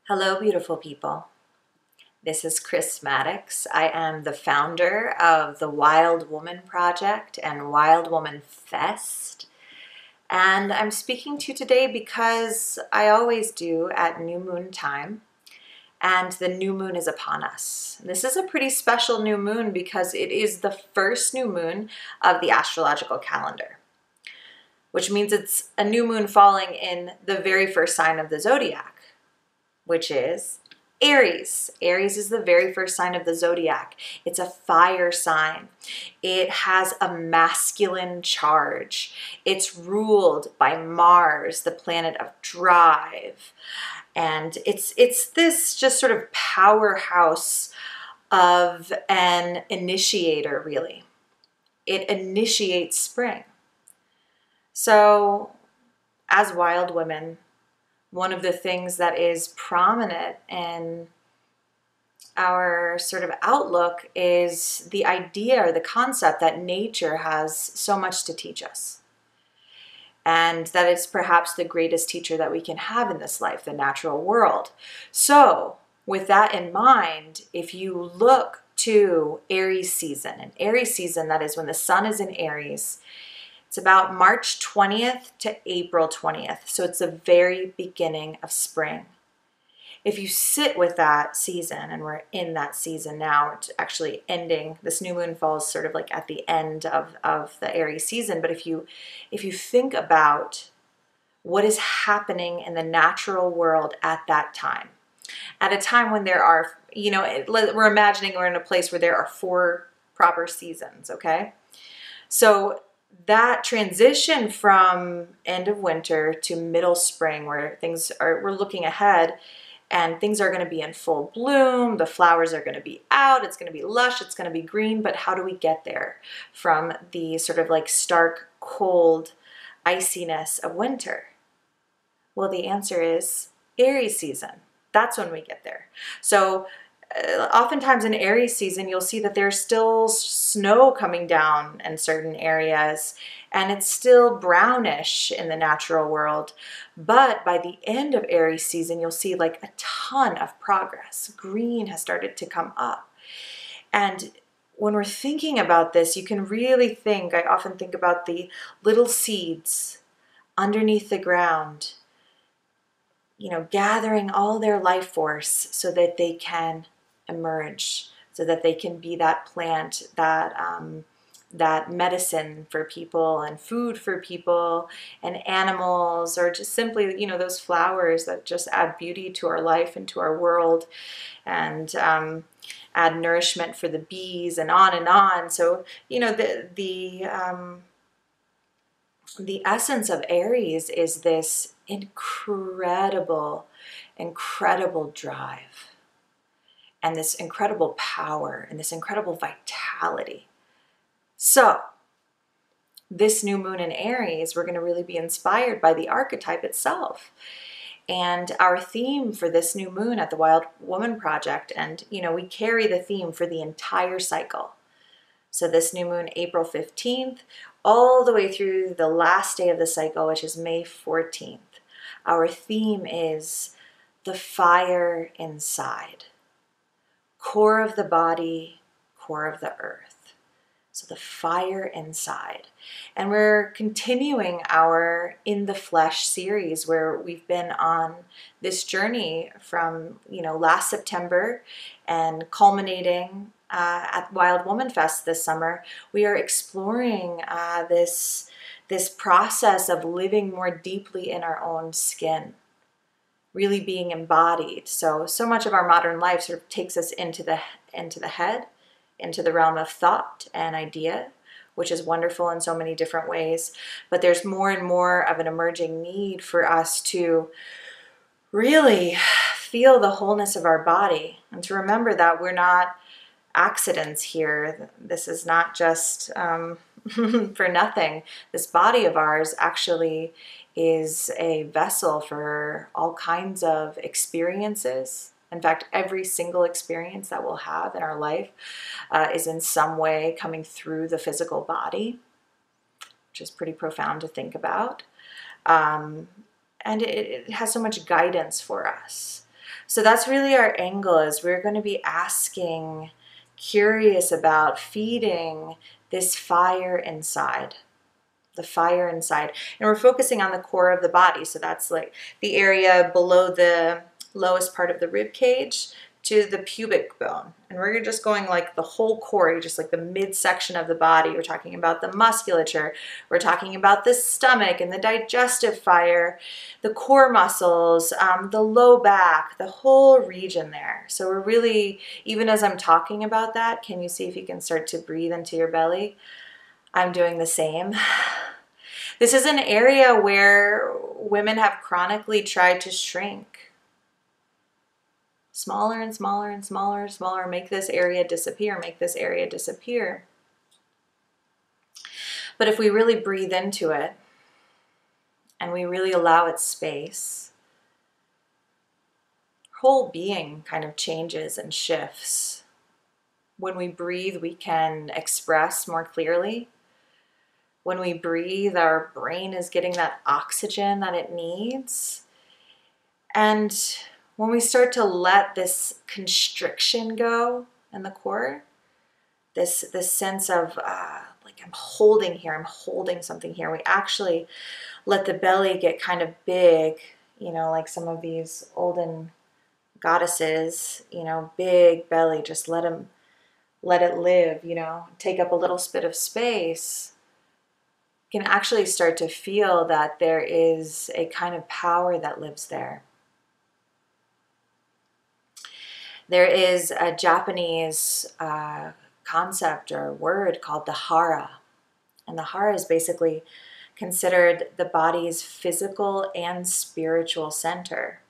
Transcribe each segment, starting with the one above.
Hello, beautiful people. This is Chris Maddox. I am the founder of the Wild Woman Project and Wild Woman Fest. And I'm speaking to you today because I always do at new moon time. And the new moon is upon us. This is a pretty special new moon because it is the first new moon of the astrological calendar, which means it's a new moon falling in the very first sign of the Zodiac, which is Aries. Aries is the very first sign of the Zodiac. It's a fire sign. It has a masculine charge. It's ruled by Mars, the planet of drive. And it's this just sort of powerhouse of an initiator, really. It initiates spring. So, as wild women, one of the things that is prominent in our sort of outlook is the idea or the concept that nature has so much to teach us. And that it's perhaps the greatest teacher that we can have in this life, the natural world. So, with that in mind, if you look to Aries season, and Aries season, that is when the sun is in Aries, it's about March 20th to April 20th. So it's the very beginning of spring. If you sit with that season, and we're in that season now, it's actually ending. This new moon falls sort of like at the end of the Aries season. But if you think about what is happening in the natural world at that time, at a time when there are, we're imagining we're in a place where there are 4 proper seasons, okay? So that transition from end of winter to middle spring, where we're looking ahead and things are going to be in full bloom, the flowers are going to be out, it's going to be lush, it's going to be green, but how do we get there from the sort of like stark, cold iciness of winter? Well, the answer is Aries season. That's when we get there. So oftentimes in Aries season, you'll see that there's still snow coming down in certain areas, and it's still brownish in the natural world. But by the end of Aries season, you'll see like a ton of progress. Green has started to come up. And when we're thinking about this, you can really I often think about the little seeds underneath the ground, gathering all their life force so that they can emerge, so that they can be that plant, that medicine for people and food for people and animals, or just simply, those flowers that just add beauty to our life and to our world, and add nourishment for the bees, and on and on. So, the essence of Aries is this incredible drive, and this incredible power, and this incredible vitality. So, this new moon in Aries, we're going to really be inspired by the archetype itself. And our theme for this new moon at the Wild Woman Project, and we carry the theme for the entire cycle. So this new moon, April 15th, all the way through the last day of the cycle, which is May 14th. Our theme is the fire inside. Core of the body, core of the earth. So the fire inside. And we're continuing our In the Flesh series, where we've been on this journey from, last September and culminating at Wild Woman Fest this summer. We are exploring this process of living more deeply in our own skin, really being embodied. So much of our modern life sort of takes us into the head, into the realm of thought and idea, which is wonderful in so many different ways. But there's more and more of an emerging need for us to really feel the wholeness of our body, and to remember that we're not accidents here. This is not just for nothing. This body of ours actually is a vessel for all kinds of experiences. In fact, every single experience that we'll have in our life is in some way coming through the physical body, which is pretty profound to think about. And it has so much guidance for us. So that's really our angle, is we're going to be asking, curious about feeding this fire inside. The fire inside. And we're focusing on the core of the body. So that's like the area below the lowest part of the rib cage to the pubic bone. And we're just going like the whole core, just like the midsection of the body. We're talking about the musculature. We're talking about the stomach and the digestive fire, the core muscles, the low back, the whole region there. So we're really, even as I'm talking about that, can you see if you can start to breathe into your belly? I'm doing the same. This is an area where women have chronically tried to shrink. Smaller and smaller and smaller and smaller. Make this area disappear. Make this area disappear. But if we really breathe into it and we really allow it space, our whole being kind of changes and shifts. When we breathe, we can express more clearly. When we breathe, our brain is getting that oxygen that it needs. And when we start to let this constriction go in the core, this sense of like I'm holding here, I'm holding something here, we actually let the belly get kind of big, you know, like some of these olden goddesses, you know, big belly, just let it live, you know, take up a little bit of space. Can actually start to feel that there is a kind of power that lives there. There is a Japanese concept or word called the hara. And the hara is basically considered the body's physical and spiritual center.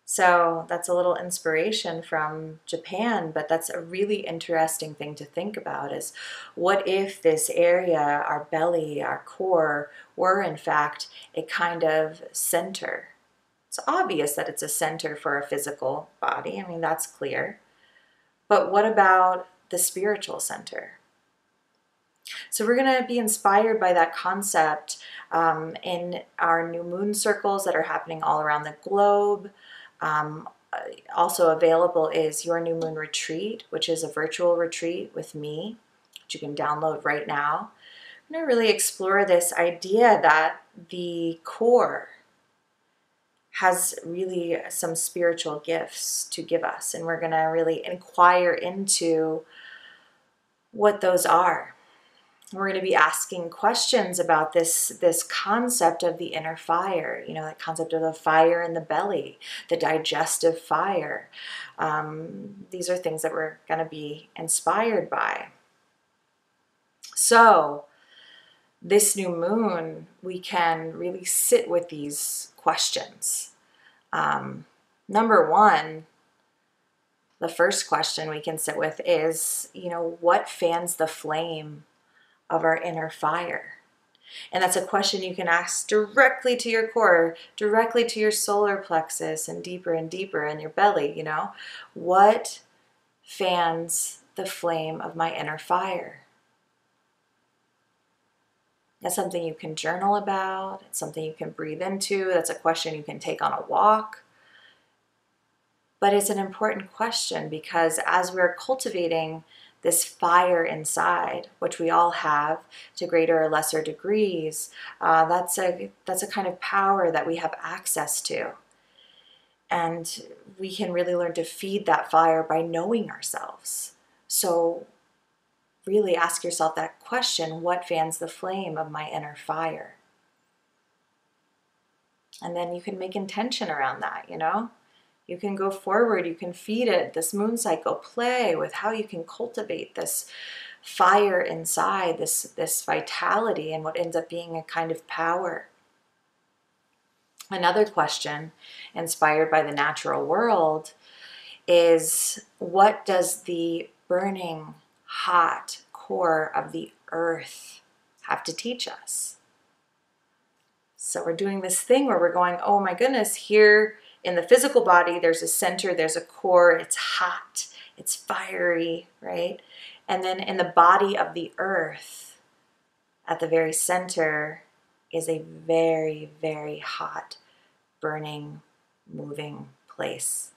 So that's a little inspiration from Japan, but that's a really interesting thing to think about, is what if this area, our belly, our core, were in fact a kind of center? It's obvious that it's a center for a physical body. I mean, that's clear. But what about the spiritual center? So we're going to be inspired by that concept in our new moon circles that are happening all around the globe. Also available is Your New Moon Retreat, which is a virtual retreat with me, which you can download right now. I'm going to really explore this idea that the core has really some spiritual gifts to give us, and we're going to really inquire into what those are. We're going to be asking questions about this concept of the inner fire, you know, that concept of the fire in the belly, the digestive fire. These are things that we're going to be inspired by. So this new moon, we can really sit with these questions. Number one, the first question we can sit with is, you know, what fans the flame of our inner fire? And that's a question you can ask directly to your core, directly to your solar plexus, and deeper in your belly, you know. What fans the flame of my inner fire? That's something you can journal about. It's something you can breathe into. That's a question you can take on a walk. But it's an important question, because as we're cultivating this fire inside, which we all have to greater or lesser degrees, that's a kind of power that we have access to. And we can really learn to feed that fire by knowing ourselves. So really ask yourself that question: what fans the flame of my inner fire? And then you can make intention around that, you know? You can go forward, you can feed it this moon cycle, play with how you can cultivate this fire inside, this vitality, and what ends up being a kind of power. Another question inspired by the natural world is, what does the burning hot core of the earth have to teach us? So we're doing this thing where we're going, oh my goodness, here in the physical body, there's a center, there's a core, it's hot, it's fiery, right? And then in the body of the earth, at the very center, is a very, very hot, burning, moving place.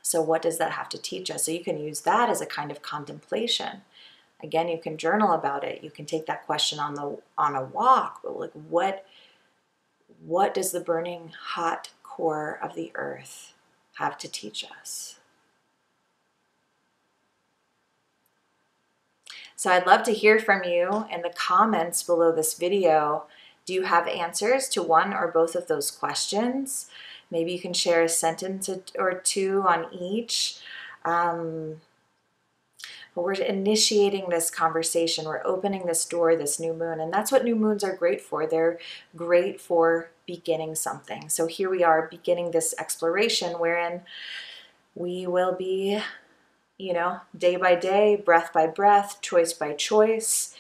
So what does that have to teach us? So you can use that as a kind of contemplation. Again, you can journal about it. You can take that question on a walk. But like, what does the burning hot core of the earth have to teach us? So I'd love to hear from you in the comments below this video. Do you have answers to one or both of those questions? Maybe you can share a sentence or two on each. But we're initiating this conversation. We're opening this door, this new moon. And that's what new moons are great for. They're great for beginning something. So here we are beginning this exploration wherein we will be, day by day, breath by breath, choice by choice,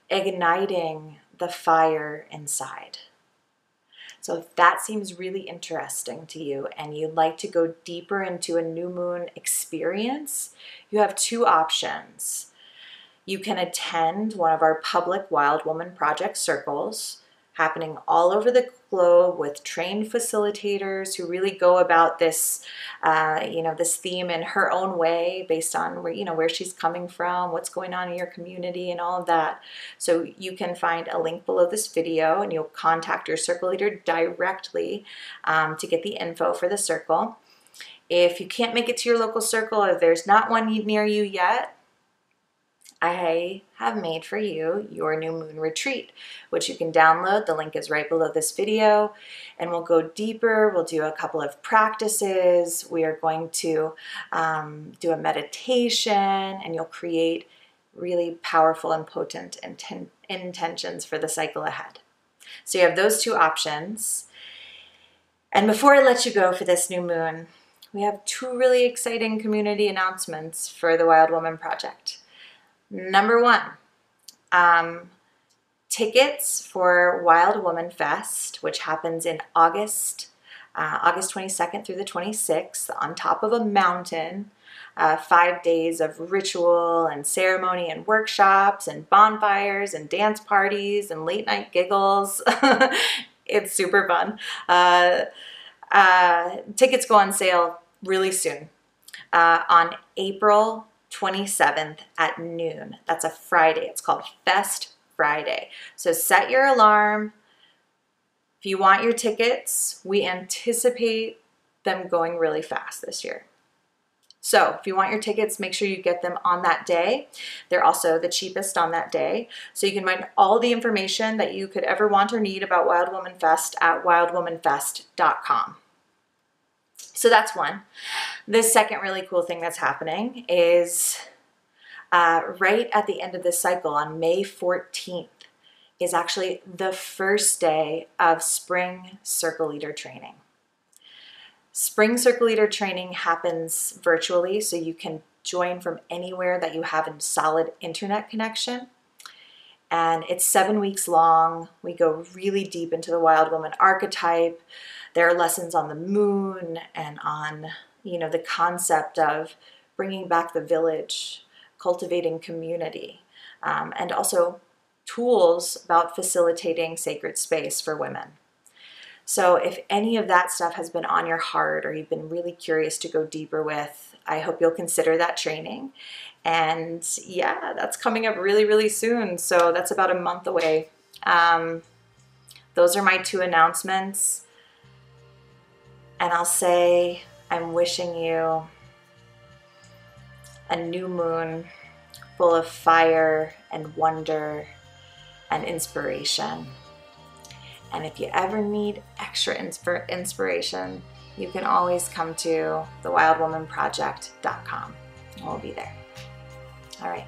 igniting the fire inside. So if that seems really interesting to you and you'd like to go deeper into a new moon experience, you have two options. You can attend one of our public Wild Woman Project circles happening all over the globe with trained facilitators who really go about this, this theme in her own way based on where she's coming from, what's going on in your community and all of that. So you can find a link below this video and you'll contact your circle leader directly to get the info for the circle. If you can't make it to your local circle, or there's not one near you yet, I have made for you your new moon retreat, which you can download. The link is right below this video, and we'll go deeper. We'll do a couple of practices. We are going to do a meditation, and you'll create really powerful and potent intentions for the cycle ahead. So you have those two options. And before I let you go for this new moon, we have two really exciting community announcements for the Wild Woman Project. Number one, tickets for Wild Woman Fest, which happens in August 22nd through the 26th on top of a mountain. 5 days of ritual and ceremony and workshops and bonfires and dance parties and late night giggles. It's super fun. Tickets go on sale really soon on April 27th at noon. That's a Friday. It's called Fest Friday. So set your alarm. If you want your tickets, we anticipate them going really fast this year. So if you want your tickets, make sure you get them on that day. They're also the cheapest on that day. So you can find all the information that you could ever want or need about Wild Woman Fest at wildwomanfest.com. So that's one. The second really cool thing that's happening is right at the end of this cycle on May 14th is actually the first day of Spring Circle Leader Training. Spring Circle Leader Training happens virtually, so you can join from anywhere that you have a solid internet connection. And it's 7 weeks long. We go really deep into the Wild Woman archetype. There are lessons on the moon and on, the concept of bringing back the village, cultivating community, and also tools about facilitating sacred space for women. So if any of that stuff has been on your heart or you've been really curious to go deeper with, I hope you'll consider that training. And yeah, that's coming up really, really soon. So that's about a month away. Those are my two announcements. And I'll say I'm wishing you a new moon full of fire and wonder and inspiration. And if you ever need extra inspiration, you can always come to thewildwomanproject.com. We'll be there. All right.